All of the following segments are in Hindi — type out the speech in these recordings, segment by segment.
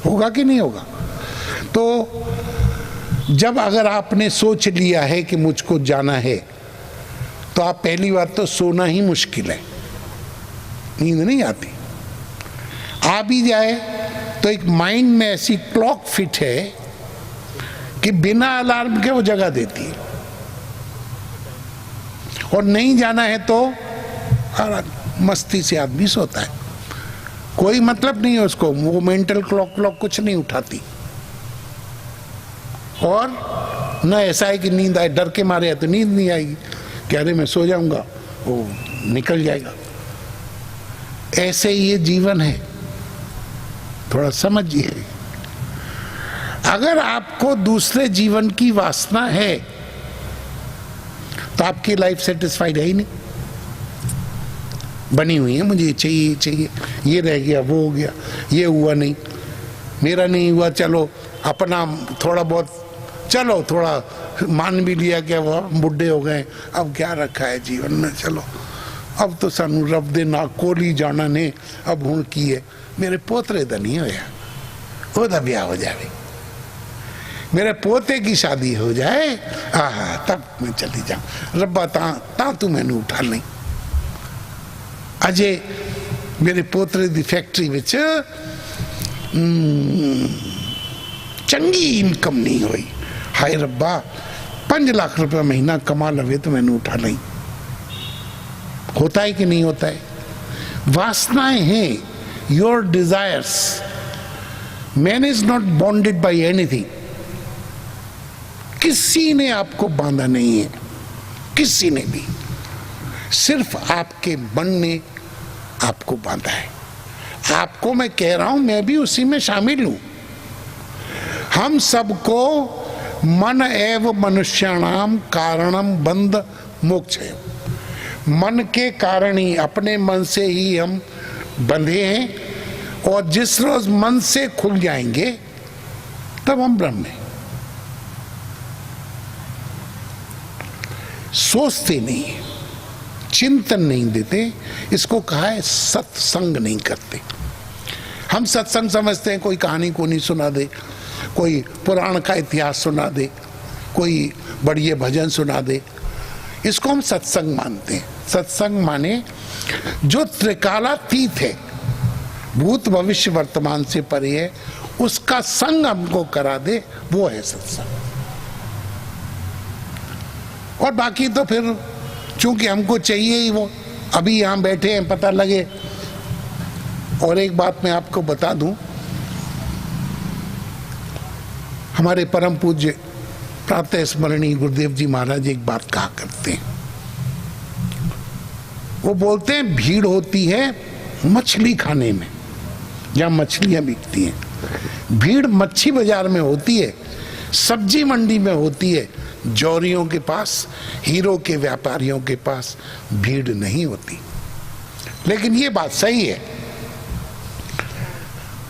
होगा कि नहीं होगा? तो जब अगर आपने सोच लिया है कि मुझको जाना है, तो आप पहली बात तो सोना ही मुश्किल है, नींद नहीं आती। आ भी जाए तो एक माइंड में ऐसी क्लॉक फिट है कि बिना अलार्म के वो जगा देती है, और नहीं जाना है तो मस्ती से आदमी सोता है, कोई मतलब नहीं है उसको, वो मेंटल क्लॉक कुछ नहीं उठाती। और न ऐसा है कि नींद आए, डर के मारे है तो नींद नहीं आएगी, कह रहे मैं सो जाऊंगा, वो निकल जाएगा। ऐसे ये जीवन है, थोड़ा समझिए। अगर आपको दूसरे जीवन की वासना है तो आपकी लाइफ सेटिस्फाइड है ही नहीं, बनी हुई है, मुझे चाहिए चाहिए, ये रह गया, वो हो गया, ये हुआ नहीं, मेरा नहीं हुआ, चलो अपना थोड़ा बहुत, चलो थोड़ा मान भी लिया कि वो बुढ़े हो गए, अब क्या रखा है जीवन में, चलो अब तो सानू रब दे ना कोली जाना ने, अब हुण की है, मेरे पोतरे दा नहीं होया, ओदा ब्याह हो जाए, मेरे पोते की शादी हो जाए, आहा तब मैं चली जाऊं, रब्बा ता तू मैनू उठा नहीं। अजय मेरे पोतरे दी फैक्ट्री विच चंगी इनकम नहीं हुई, हाय रब्बा 5 लाख रुपया महीना कमा लवे तो मैंने उठा नहीं। होता है कि नहीं होता है? वासनाएं हैं, your desires, man is not bonded by anything, किसी ने आपको बांधा नहीं है, किसी ने भी, सिर्फ आपके मन ने आपको बांधा है। आपको मैं कह रहा हूं, मैं भी उसी में शामिल हूं। हम सबको मन एव मनुष्याणाम कारणम बंध मोक्ष है, मन के कारण ही, अपने मन से ही हम बंधे हैं, और जिस रोज मन से खुल जाएंगे तब हम ब्रह्म हैं। सोचते नहीं, चिंतन नहीं देते, इसको कहा है सत्संग नहीं करते। हम सत्संग समझते हैं कोई कहानी को नहीं सुना दे, कोई पुराण का इतिहास सुना दे, कोई बढ़िया भजन सुना दे, इसको हम सत्संग मानते हैं। सत्संग माने जो त्रिकालातीत है, भूत भविष्य वर्तमान से परे है, उसका संग हमको करा दे, वो है सत्संग। और बाकी तो फिर चूंकि हमको चाहिए ही वो, अभी यहां बैठे हैं पता लगे। और एक बात मैं आपको बता दूं, हमारे परम पूज्य प्रातः स्मरणीय गुरुदेव जी महाराज एक बात कहा करते हैं, वो बोलते हैं भीड़ होती है मछली खाने में, जहां मछलियां बिकती हैं, भीड़ मच्छी बाजार में होती है, सब्जी मंडी में होती है, जौहरियों के पास, हीरो के व्यापारियों के पास भीड़ नहीं होती। लेकिन ये बात सही है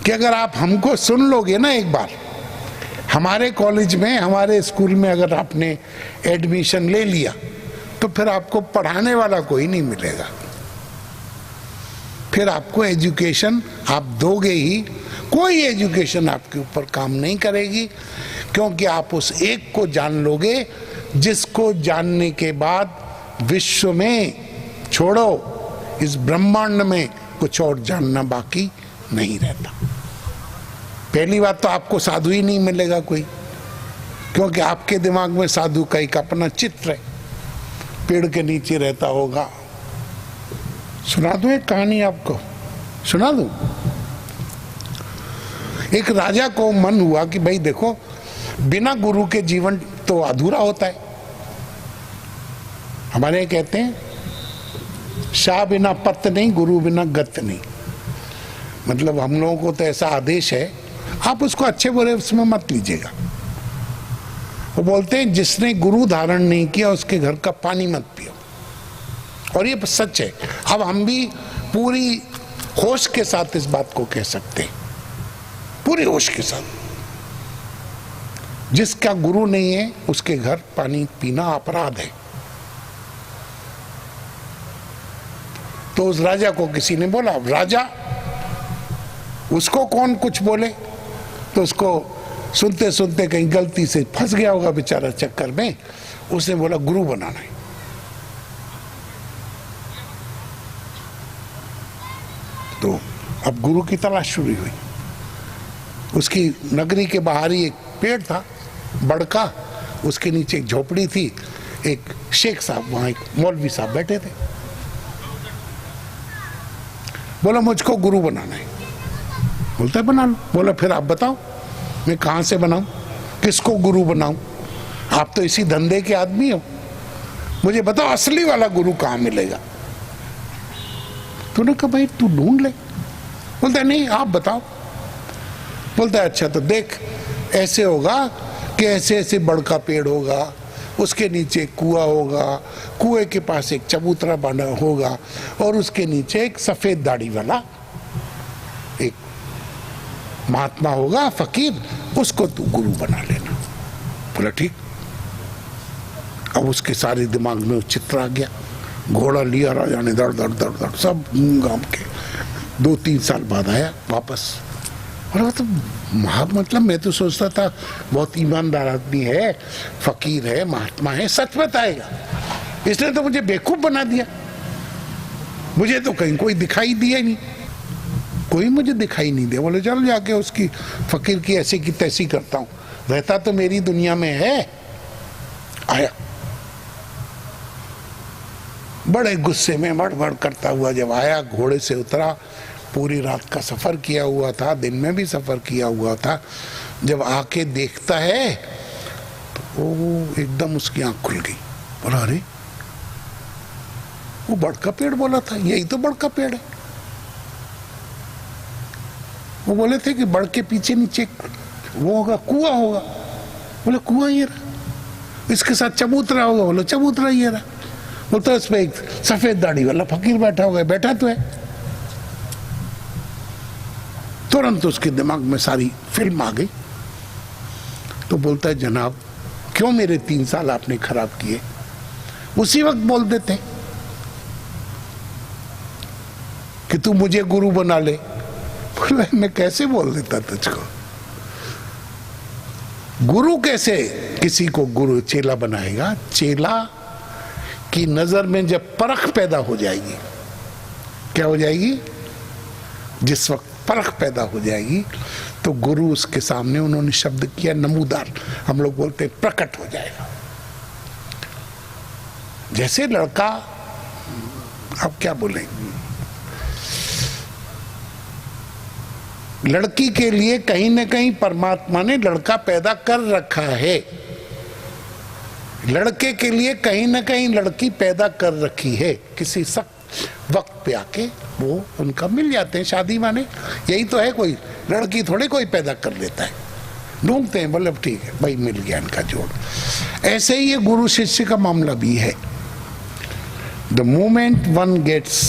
कि अगर आप हमको सुन लोगे ना एक बार, हमारे कॉलेज में, हमारे स्कूल में अगर आपने एडमिशन ले लिया, तो फिर आपको पढ़ाने वाला कोई नहीं मिलेगा, फिर आपको एजुकेशन आप दोगे ही, कोई एजुकेशन आपके ऊपर काम नहीं करेगी, क्योंकि आप उस एक को जान लोगे जिसको जानने के बाद विश्व में, छोड़ो इस ब्रह्मांड में, कुछ और जानना बाकी नहीं रहता। पहली बात तो आपको साधु ही नहीं मिलेगा कोई, क्योंकि आपके दिमाग में साधु का एक अपना चित्र है, पेड़ के नीचे रहता होगा। सुना दूं एक कहानी आपको, सुना दूं? एक राजा को मन हुआ कि भाई देखो, बिना गुरु के जीवन तो अधूरा होता है। हमारे यहाँ कहते हैं शाह बिना पत्त नहीं, गुरु बिना गत नहीं। मतलब हम लोगों को तो ऐसा आदेश है, आप उसको अच्छे बुरे उसमें मत लीजिएगा। वो बोलते हैं जिसने गुरु धारण नहीं किया उसके घर का पानी मत पियो, और ये सच है। अब हम भी पूरी होश के साथ इस बात को कह सकते हैं, पूरी होश के साथ। जिसका गुरु नहीं है उसके घर पानी पीना अपराध है। तो उस राजा को किसी ने बोला, राजा, उसको कौन कुछ बोले, तो उसको सुनते सुनते कहीं गलती से फंस गया होगा बेचारा चक्कर में, उसने बोला गुरु बनाना है। तो अब गुरु की तलाश शुरू हुई। उसकी नगरी के बाहर ही एक पेड़ था बड़का, उसके नीचे एक झोपड़ी थी, एक शेख साहब वहां एक मौलवी साहब बैठे थे। बोला मुझको गुरु बनाना है। बोलता है बना लो। बोला फिर आप बताओ मैं कहां से बनाऊं, किसको गुरु बनाऊं, आप तो इसी धंधे के आदमी हो, मुझे बताओ असली वाला गुरु कहां मिलेगा। तूने कहा भाई तू ढूंढ ले। बोलता है नहीं आप बताओ। बोलता है अच्छा तो देख ऐसे होगा कि ऐसे ऐसे बड़का पेड़ होगा, उसके नीचे कुआं होगा, कुएं के पास एक चबूतरा बना होगा और उसके नीचे एक सफेद दाढ़ी वाला एक महात्मा होगा फकीर, उसको तू गुरु बना लेना। बोला ठीक। अब उसके सारे दिमाग में वो चित्र आ गया। घोड़ा लिया राजा ने, दड़ दड़ दड़ दड़ सब गांव के। 2-3 साल बाद आया वापस। और तो मतलब मैं तो सोचता था बहुत ईमानदार आदमी है, फकीर है, महात्मा है, सच बताएगा, इसने तो मुझे बेवकूफ बना दिया। मुझे तो कहीं कोई दिखाई दिया नहीं, कोई मुझे दिखाई नहीं दिया। बोले चल जाके उसकी फकीर की ऐसी की तैसी करता हूँ, रहता तो मेरी दुनिया में है। आया बड़े गुस्से में बड़बड़ करता हुआ जब आया, घोड़े से उतरा, पूरी रात का सफर किया हुआ था, दिन में भी सफर किया हुआ था। जब आके देखता है तो वो एकदम उसकी आंख खुल गई। बोला अरे वो बड़का पेड़ बोला था, यही तो बड़का पेड़ है। वो बोले थे कि बड़ के पीछे नीचे वो होगा कुआं होगा। बोले कुआं ये रहा। इसके साथ चबूतरा होगा। बोले चबूतरा ये रहा। बोलता उसमें एक सफेद दाढ़ी वाला फकीर बैठा होगा। बैठा तो है। तुरंत उसके दिमाग में सारी फिल्म आ गई। तो बोलता है जनाब क्यों मेरे 3 साल आपने खराब किए, उसी वक्त बोल देते कि तू मुझे गुरु बना ले। बोला मैं कैसे बोल देता तुझको, गुरु कैसे किसी को गुरु चेला बनाएगा। चेला की नजर में जब परख पैदा हो जाएगी, क्या हो जाएगी, जिस वक्त परख पैदा हो जाएगी तो गुरु उसके सामने, उन्होंने शब्द किया नमूदार, हम लोग बोलते हैं प्रकट हो जाएगा। जैसे लड़का, अब क्या बोलें, लड़की के लिए कहीं ना कहीं परमात्मा ने लड़का पैदा कर रखा है, लड़के के लिए कहीं ना कहीं लड़की पैदा कर रखी है। किसी सख्त वक्त पे आके वो उनका मिल जाते हैं, शादी माने यही तो है। कोई लड़की थोड़े कोई पैदा कर लेता है, ढूंढते हैं, मतलब ठीक है भाई मिल गया इनका जोड़। ऐसे ही ये गुरु शिष्य का मामला भी है। The moment one gets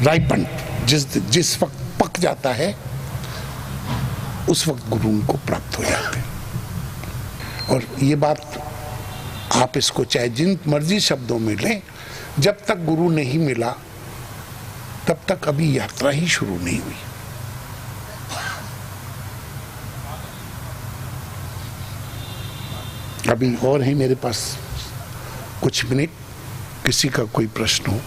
ripen, जिस वक्त पक जाता है उस वक्त गुरु उनको प्राप्त हो जाते हैं। और ये बात आप इसको चाहे जिन मर्जी शब्दों में लें, जब तक गुरु नहीं मिला तब तक अभी यात्रा ही शुरू नहीं हुई। अभी और है मेरे पास कुछ मिनट, किसी का कोई प्रश्न हो।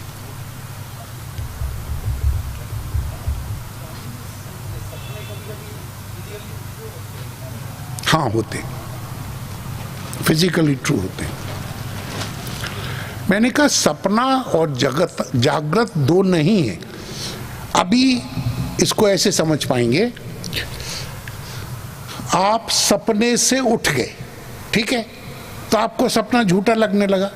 हाँ होते, फिजिकली ट्रू होते हैं। मैंने कहा सपना और जगत जागृत दो नहीं है। अभी इसको ऐसे समझ पाएंगे, आप सपने से उठ गए, ठीक है, तो आपको सपना झूठा लगने लगा।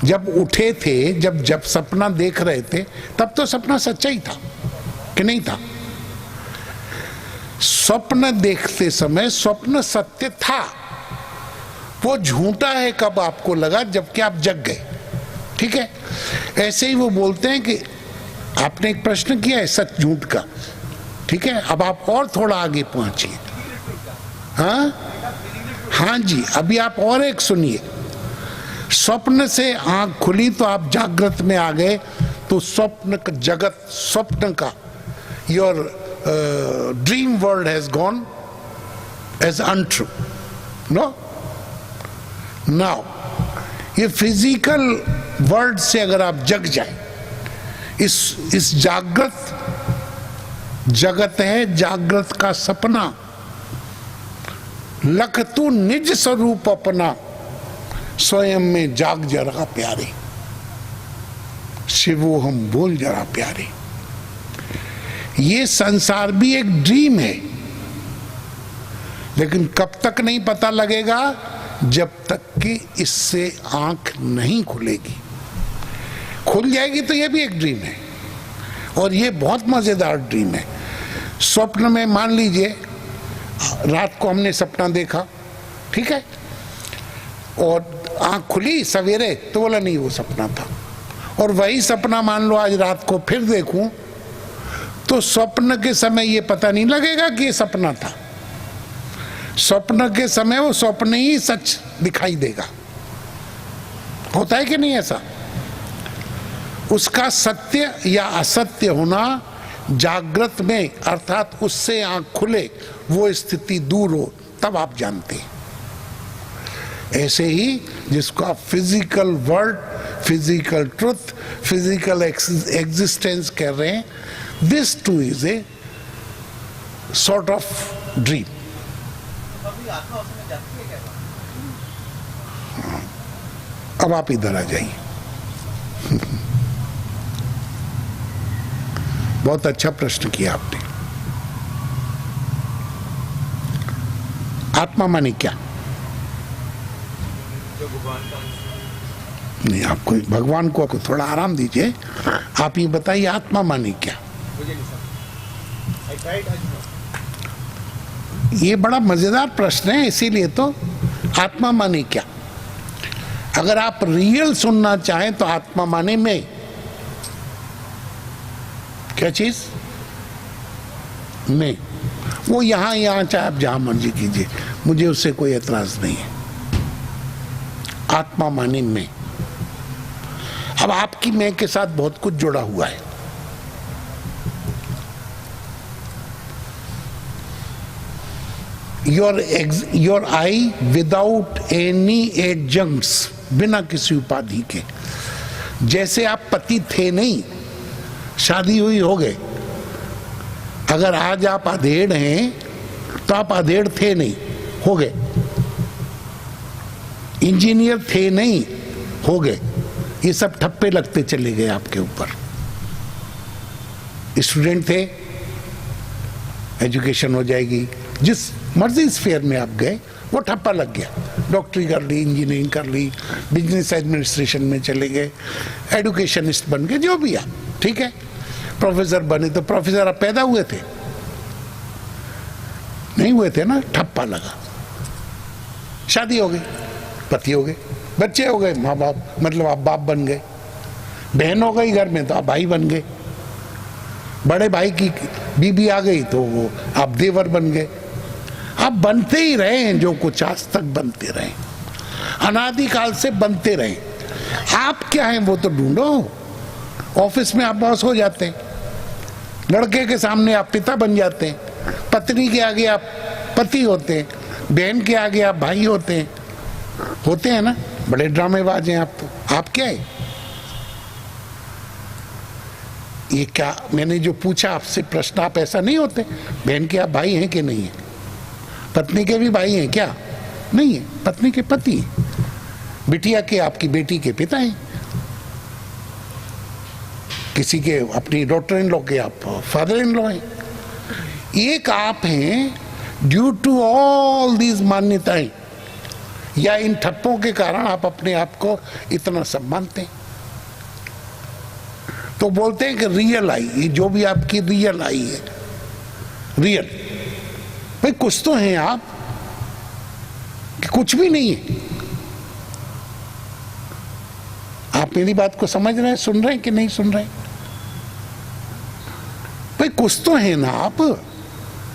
जब उठे थे, जब सपना देख रहे थे, तब तो सपना सच्चा ही था कि नहीं था। स्वप्न देखते समय स्वप्न सत्य था, वो झूठा है कब आपको लगा, जबकि आप जग गए, ठीक है। ऐसे ही वो बोलते हैं कि आपने एक प्रश्न किया है सच झूठ का, ठीक है, अब आप और थोड़ा आगे पहुंचिए। हाँ जी, अभी आप और एक सुनिए। स्वप्न से आंख खुली तो आप जागृत में आ गए, तो स्वप्न का जगत, स्वप्न का your dream world has gone as untrue. No? Now, ये फिजिकल वर्ल्ड से अगर आप जग जाए, इस जागृत जगत है, जागृत का सपना, लख तू निज स्वरूप अपना, स्वयं में जाग जरा प्यारे, शिवो हम बोल जरा प्यारे। ये संसार भी एक ड्रीम है, लेकिन कब तक नहीं पता लगेगा, जब तक कि इससे आंख नहीं खुलेगी। खुल जाएगी तो ये भी एक ड्रीम है, और ये बहुत मजेदार ड्रीम है। स्वप्न में मान लीजिए रात को हमने सपना देखा, ठीक है, और आंख खुली सवेरे तो बोला नहीं वो सपना था, और वही सपना मान लो आज रात को फिर देखूं तो स्वप्न के समय ये पता नहीं लगेगा कि ये सपना था। स्वप्न के समय वो स्वप्न ही सच दिखाई देगा। होता है कि नहीं ऐसा? उसका सत्य या असत्य होना जागृत में, अर्थात उससे आंख खुले, वो स्थिति दूर हो, तब आप जानते हैं। ऐसे ही जिसको आप physical world, physical truth, physical existence कह रहे हैं, this two is a sort of dream. अब आप इधर आ जाइए। बहुत अच्छा प्रश्न किया आपने। आत्मा माने क्या? नहीं, आपको भगवान को थोड़ा आराम दीजिए। आप ये बताइए आत्मा माने क्या? ये बड़ा मजेदार प्रश्न है, इसीलिए तो आत्मा माने क्या। अगर आप रियल सुनना चाहें तो आत्मा माने में क्या चीज में, वो यहां चाहे आप जहां मर्जी कीजिए, मुझे उससे कोई एतराज नहीं है। आत्मा माने में। अब आपकी मैं के साथ बहुत कुछ जुड़ा हुआ है। Your I without any adjuncts, बिना किसी उपाधि के। जैसे आप पति थे नहीं, शादी हुई हो गए। अगर आज आप अधेड़ हैं तो आप अधेड़ थे नहीं, हो गए। इंजीनियर थे नहीं, हो गए। ये सब ठप्पे लगते चले गए आपके ऊपर। स्टूडेंट थे, एजुकेशन हो जाएगी, जिस मर्जी स्फीयर में आप गए वो ठप्पा लग गया। डॉक्टरी कर ली, इंजीनियरिंग कर ली, बिजनेस एडमिनिस्ट्रेशन में चले गए, एडुकेशनिस्ट बन गए, जो भी आप, ठीक है। प्रोफेसर बने तो प्रोफेसर आप पैदा हुए थे नहीं हुए थे ना, ठप्पा लगा। शादी हो गई, पति हो गए, बच्चे हो गए, माँ बाप, मतलब आप बाप बन गए। बहन हो गई घर में तो आप भाई बन गए। बड़े भाई की बीबी आ गई तो वो आप देवर बन गए। आप बनते ही रहे हैं, जो कुछ आज तक बनते रहे, अनादिकाल से बनते रहे। आप क्या हैं वो तो ढूंढो। ऑफिस में आप बॉस हो जाते हैं, लड़के के सामने आप पिता बन जाते हैं, पत्नी के आगे आप पति होते हैं, बहन के आगे आप भाई होते हैं ना। बड़े ड्रामेबाज हैं आप तो। आप क्या है? ये क्या मैंने जो पूछा आपसे प्रश्न, आप ऐसा नहीं होते। बहन के आप भाई हैं कि नहीं है? पत्नी के भी भाई हैं क्या? नहीं है, पत्नी के पति। बिटिया के, आपकी बेटी के पिता हैं। किसी के, अपनी डॉटर इन लॉ के आप फादर इन लॉ हैं। एक आप हैं ड्यू टू ऑल दीज मान्यताएं, या इन ठप्पों के कारण आप अपने आप को इतना सब मानते हैं। तो बोलते हैं कि रियल आई, ये जो भी आपकी रियल आई है, रियल। भाई कुछ तो हैं आप, कि कुछ भी नहीं है। आप मेरी बात को समझ रहे हैं, सुन रहे हैं कि नहीं सुन रहे हैं? भाई कुछ तो है ना आप,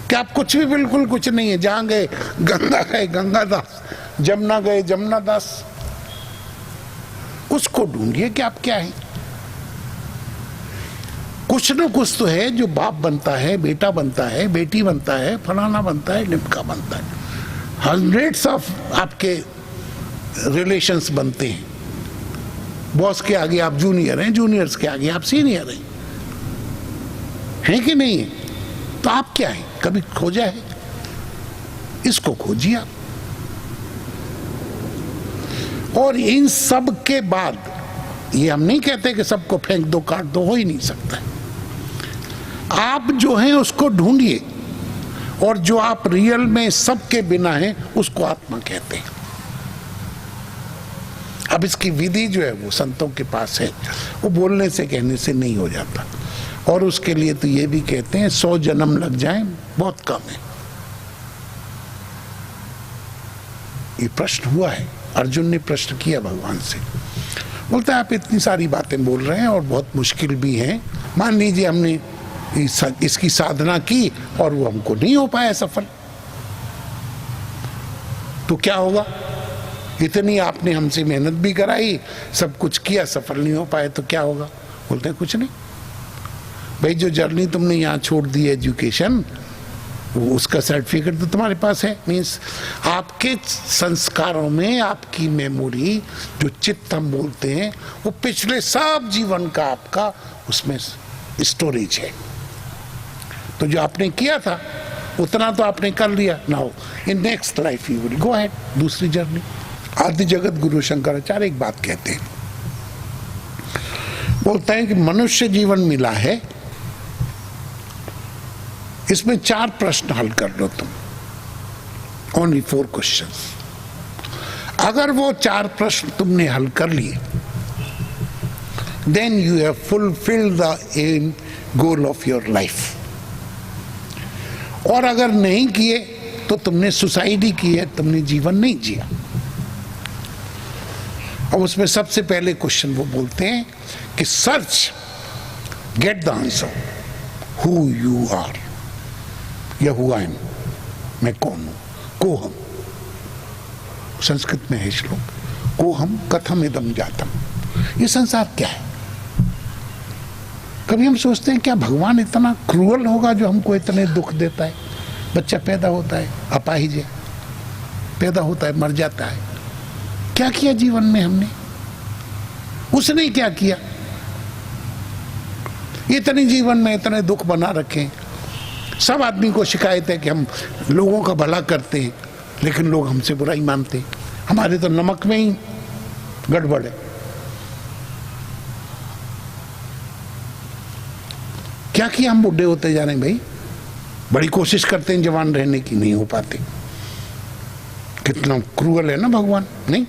कि आप कुछ भी बिल्कुल कुछ नहीं है। जहां गए गंगादास, जमुना गए जमुनादास। उसको ढूंढिए कि आप क्या हैं। कुछ न कुछ तो है जो बाप बनता है, बेटा बनता है, बेटी बनता है, फलाना बनता है, लिमका बनता है। हंड्रेड्स ऑफ आपके रिलेशंस बनते हैं। बॉस के आगे आप जूनियर हैं, जूनियर्स के आगे आप सीनियर हैं कि नहीं है? तो आप क्या हैं? कभी खोजा है? इसको खोजिए आप। और इन सब के बाद, ये हम नहीं कहते कि सबको फेंक दो, काट दो, हो ही नहीं सकता। आप जो हैं उसको ढूंढिए, और जो आप रियल में सबके बिना हैं उसको आत्मा कहते हैं। अब इसकी विधि जो है वो संतों के पास है, वो बोलने से कहने से नहीं हो जाता। और उसके लिए तो ये भी कहते हैं 100 जन्म लग जाएं बहुत कम है। ये प्रश्न हुआ है, अर्जुन ने प्रश्न किया भगवान से, बोलता है आप इतनी सारी बातें बोल रहे हैं और बहुत मुश्किल भी हैं। मान लीजिए हमने इसकी साधना की और वो हमको नहीं हो पाया सफल, तो क्या होगा? इतनी आपने हमसे मेहनत भी कराई, सब कुछ किया, सफल नहीं हो पाए तो क्या होगा? बोलते हैं कुछ नहीं भाई, जो जर्नी तुमने यहाँ छोड़ दी एजुकेशन, वो उसका सर्टिफिकेट तो तुम्हारे पास है। मीन्स आपके संस्कारों में आपकी मेमोरी, जो चित्त हम बोलते हैं, वो पिछले सब जीवन का आपका उसमें स्टोरेज है। तो जो आपने किया था उतना तो आपने कर लिया। Now in next life you will go ahead, दूसरी जर्नी। आदि जगत गुरु शंकराचार्य एक बात कहते हैं, बोलते हैं कि मनुष्य जीवन मिला है, इसमें 4 प्रश्न हल कर लो तुम, ओनली 4 क्वेश्चंस। अगर वो 4 प्रश्न तुमने हल कर लिए, then you have fulfilled the aim goal of your life. और अगर नहीं किए तो तुमने सुसाइड ही की है, तुमने जीवन नहीं जिया। और उसमें सबसे पहले क्वेश्चन वो बोलते हैं कि search, get the answer, who you are, या हु आई एम, मैं कौन हूं। कोहम, संस्कृत में है श्लोक, कोहम कथम इदम जातम, ये संसार क्या है? कभी हम सोचते हैं क्या भगवान इतना क्रूअल होगा जो हमको इतने दुख देता है? बच्चा पैदा होता है, अपाहिज है, पैदा होता है, मर जाता है, क्या किया जीवन में हमने? उसने क्या किया? इतने जीवन में इतने दुख बना रखे। सब आदमी को शिकायत है कि हम लोगों का भला करते हैं, लेकिन लोग हमसे बुराई मानते हैं। हमारे तो नमक में ही गड़बड़ है। क्या किया? हम बूढ़े होते जा रहे हैं भाई, बड़ी कोशिश करते हैं जवान रहने की, नहीं हो पाते। कितना क्रूअल है ना भगवान, नहीं?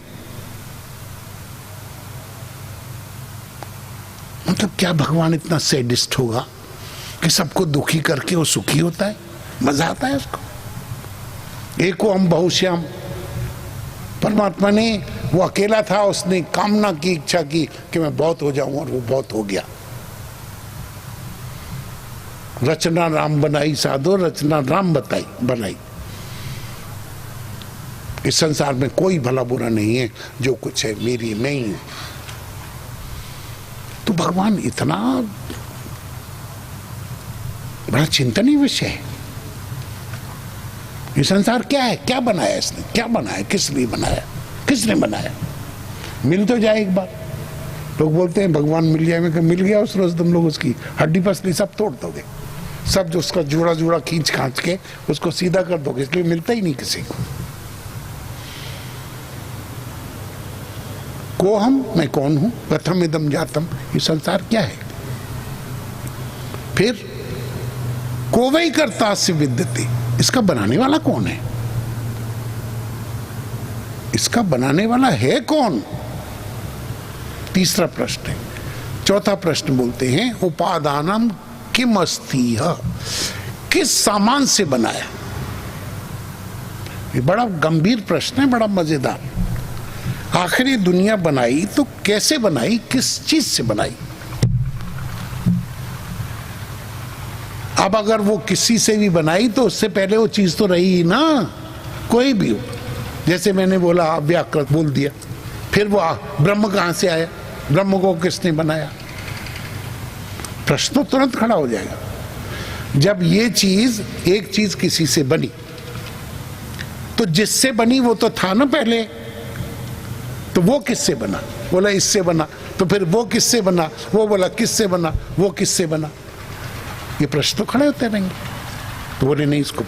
मतलब क्या भगवान इतना सैडिस्ट होगा कि सबको दुखी करके वो सुखी होता है? मजा आता है उसको। एको हम बहुश्याम, परमात्मा ने, वो अकेला था, उसने कामना की, इच्छा की कि मैं बहुत हो जाऊं, और वो बहुत हो गया। रचना राम बनाई साधो, रचना राम बनाई। इस संसार में कोई भला बुरा नहीं है, जो कुछ है मेरी मैं ही हूं। तो भगवान इतना बड़ा चिंतनीय विषय है। ये संसार क्या है? क्या बनाया इसने? क्या बनाया? किस लिए बनाया? किसने बनाया? मिल तो जाए एक बार। लोग बोलते हैं भगवान मिल जाए, मैं मिल गया उस रोज तुम लोग उसकी हड्डी पसली सब तोड़ दोगे, सब जो उसका जुड़ा जुड़ा खींच खांच के उसको सीधा कर दोगे, इसलिए मिलता ही नहीं किसी को। को हम, मैं कौन हूं, कथम इदम जातम, ये संसार क्या है? फिर को वही करता से विद्यते, इसका बनाने वाला कौन है? इसका बनाने वाला है कौन? तीसरा प्रश्न है। चौथा प्रश्न बोलते हैं उपादानम किम अस्ति, किस सामान से बनाया? ये बड़ा गंभीर प्रश्न है, बड़ा मजेदार। आखिर ये दुनिया बनाई तो कैसे बनाई, किस चीज से बनाई? अब अगर वो किसी से भी बनाई तो उससे पहले वो चीज तो रही ही ना, कोई भी हो। जैसे मैंने बोला अव्याकृत बोल दिया, फिर वो ब्रह्म कहां से आया? ब्रह्म को किसने बनाया? प्रश्न तो तुरंत खड़ा हो जाएगा। जब ये चीज, एक चीज किसी से बनी तो जिससे बनी वो तो था ना पहले, तो वो किससे बना? बोला इससे बना। तो फिर वो किससे बना? वो बोला किससे बना? वो किससे बना? ये प्रश्न तो खड़े होते रहेंगे। तो बोले नहीं, इसको,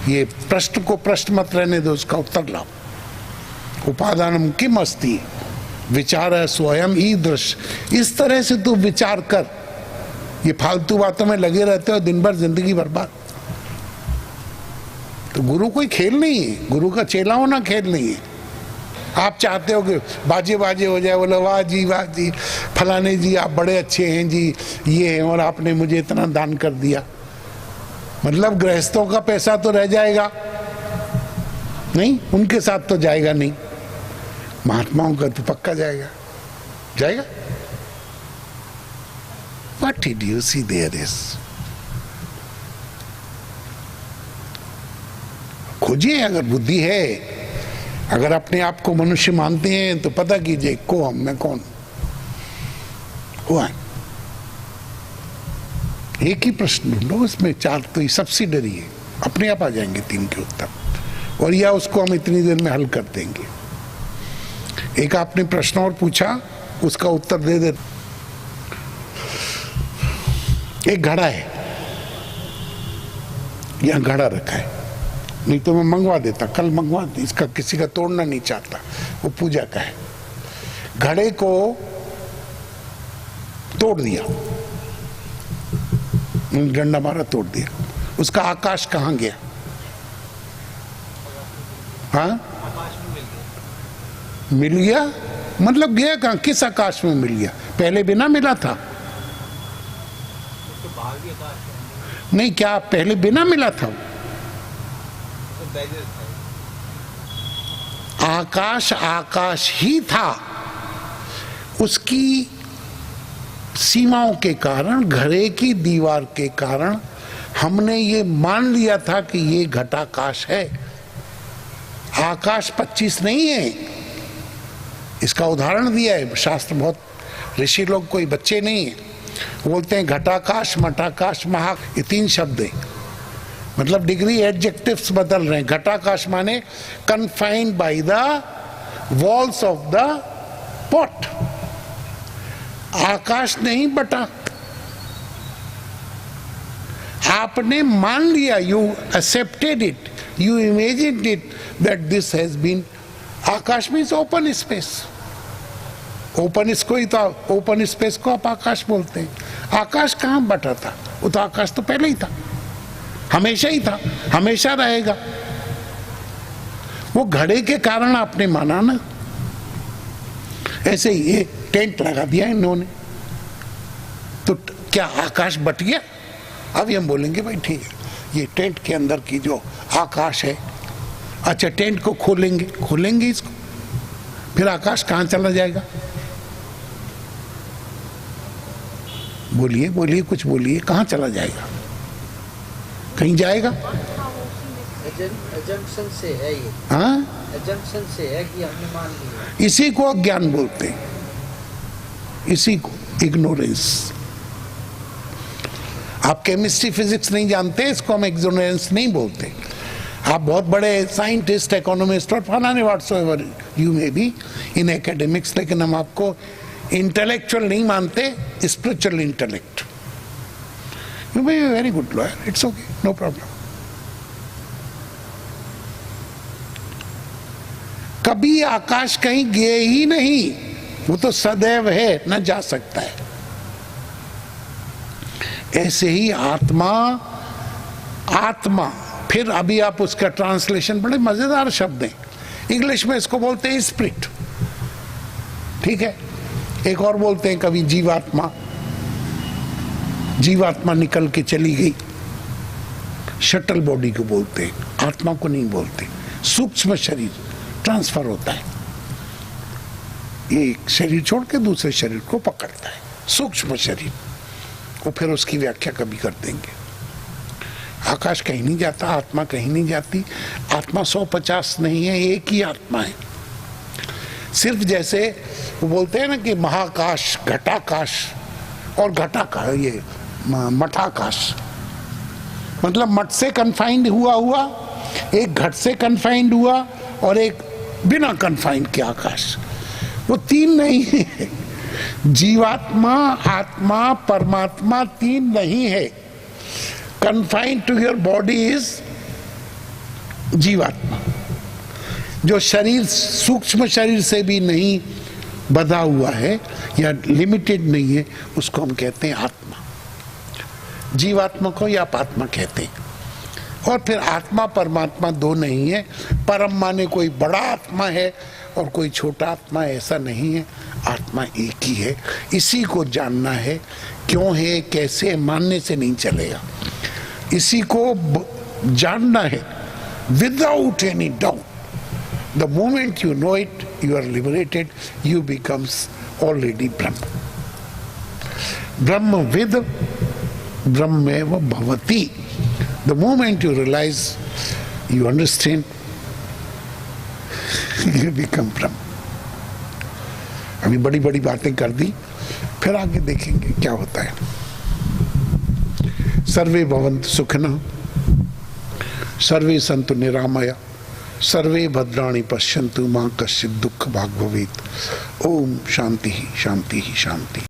ये प्रश्न को प्रश्न मत रहने दो, उसका उत्तर लाओ। उपादानम किम अस्ति विचार स्वयं ईदृश। इस तरह से तू विचार कर। ये फालतू बातों में लगे रहते हो, दिन भर जिंदगी बर्बाद। तो गुरु कोई खेल नहीं है, गुरु का चेला होना खेल नहीं है। आप चाहते हो कि बाजे बाजे हो जाए, बोले वाह जी फलाने जी आप बड़े अच्छे हैं जी, ये हैं, और आपने मुझे इतना दान कर दिया। मतलब गृहस्थों का पैसा तो रह जाएगा नहीं, उनके साथ तो जाएगा नहीं, महात्माओं का तो पक्का जाएगा। जाएगा? What did you see there is? खोजिए, अगर बुद्धि है, अगर अपने आप को मनुष्य मानते हैं तो पता कीजिए को हम, मैं कौन हुआ। एक ही प्रश्न ढूंढो, इसमें 4 तो ये सब्सिडरी है, अपने आप आ जाएंगे 3 के उत्तर, और या उसको हम इतनी देर में हल कर देंगे। एक आपने प्रश्न और पूछा, उसका उत्तर दे दे। एक घड़ा है, यहां घड़ा रखा है, नहीं तो मैं मंगवा देता, कल मंगवा दे, इसका किसी का तोड़ना नहीं चाहता, वो पूजा का है। घड़े को तोड़ दिया, डंडा मारा, तोड़ दिया, उसका आकाश कहां गया? हाँ, मिल गया मतलब गया कहां? किस आकाश में मिल गया? पहले बिना मिला था? नहीं, क्या पहले बिना मिला था? आकाश आकाश ही था, उसकी सीमाओं के कारण, घड़े की दीवार के कारण हमने ये मान लिया था कि ये घटाकाश है। आकाश 25 नहीं है। इसका उदाहरण दिया है शास्त्र, बहुत ऋषि लोग कोई बच्चे नहीं है, बोलते हैं घटाकाश, मठाकाश, महा, ये 3 शब्द है, मतलब डिग्री एडजेक्टिव्स बदल रहे हैं। घटाकाश माने confined by the walls of the pot. आकाश नहीं बटा, आपने मान लिया, you accepted it, you imagined it that this has been. आकाश मीन्स ओपन स्पेस। ओपन इसको ही, तो ओपन स्पेस को आप आकाश बोलते हैं। आकाश कहां बटा था? वो तो आकाश तो पहले ही था, हमेशा ही था, हमेशा रहेगा। वो घड़े के कारण आपने माना ना। ऐसे ही ये टेंट लगा दिया इन्होंने, तो क्या आकाश बट गया? अभी हम बोलेंगे भाई ठीक है, ये टेंट के अंदर की जो आकाश है, अच्छा टेंट को खोलेंगे इसको, फिर आकाश कहां चला जाएगा? बोलिए बोलिए, कुछ बोलिए, कहां चला जाएगा? कहीं जाएगा? एजम्पशन से है ये। हाँ, एजम्पशन से है कि हमने मान लिया। इसी को अज्ञान बोलते हैं, इसी को इग्नोरेंस। आप केमिस्ट्री फिजिक्स नहीं जानते, इसको हम इग्नोरेंस नहीं बोलते। आप बहुत बड़े साइंटिस्ट, इकोनॉमिस्ट और फलाने whatsoever you may be in academics, लेकिन हम आपको इंटेलेक्चुअल नहीं मानते, spiritual intellect. You may be very good lawyer, it's okay, no problem. कभी आकाश कहीं गए ही नहीं, वो तो सदैव है, न जा सकता है। ऐसे ही आत्मा, आत्मा, फिर अभी आप उसका ट्रांसलेशन, बड़े मजेदार शब्द हैं, इंग्लिश में इसको बोलते हैं स्पिरिट, ठीक है। एक और बोलते हैं कभी जीवात्मा, जीवात्मा निकल के चली गई, शटल बॉडी को बोलते हैं, आत्मा को नहीं बोलते। सूक्ष्म शरीर ट्रांसफर होता है, एक शरीर छोड़ के दूसरे शरीर को पकड़ता है, सूक्ष्म शरीर। वो फिर उसकी व्याख्या कभी कर देंगे। आकाश कहीं नहीं जाता, आत्मा कहीं नहीं जाती। आत्मा 150 नहीं है, एक ही आत्मा है। सिर्फ जैसे वो बोलते हैं ना कि महाकाश, घटाकाश और घटाकाश, ये मठाकाश, मतलब मठ से कन्फाइंड हुआ, एक घट से कन्फाइंड हुआ और एक बिना कन्फाइंड के आकाश। वो तीन नहीं है। जीवात्मा, आत्मा, परमात्मा तीन नहीं है। Confined to your body is जीवात्मा, जो शरीर, सूक्ष्म शरीर से भी नहीं बंधा हुआ है या लिमिटेड नहीं है, उसको हम कहते हैं आत्मा। जीवात्मा को या आत्मा कहते हैं। और फिर आत्मा परमात्मा दो नहीं है। परम माने कोई बड़ा आत्मा है और कोई छोटा आत्मा, ऐसा नहीं है। आत्मा एक ही है। इसी को जानना है, क्यों है, कैसे है, मानने से नहीं चलेगा। इसी को जानना है without any doubt. The moment you know it, you are liberated, you becomes already Brahman. ब्रह्मविद ब्रह्मेव भवति। The moment you realize, you understand, you become Brahma. अभी बड़ी बड़ी बातें कर दी, फिर आगे देखेंगे क्या होता है। सर्वे भवन्तु सुखिनः, सर्वे सन्तु निरामया, सर्वे भद्राणि पश्यन्तु मा कश्चित् दुःख भाग् भवेत्। ओम शांति शांति शांति।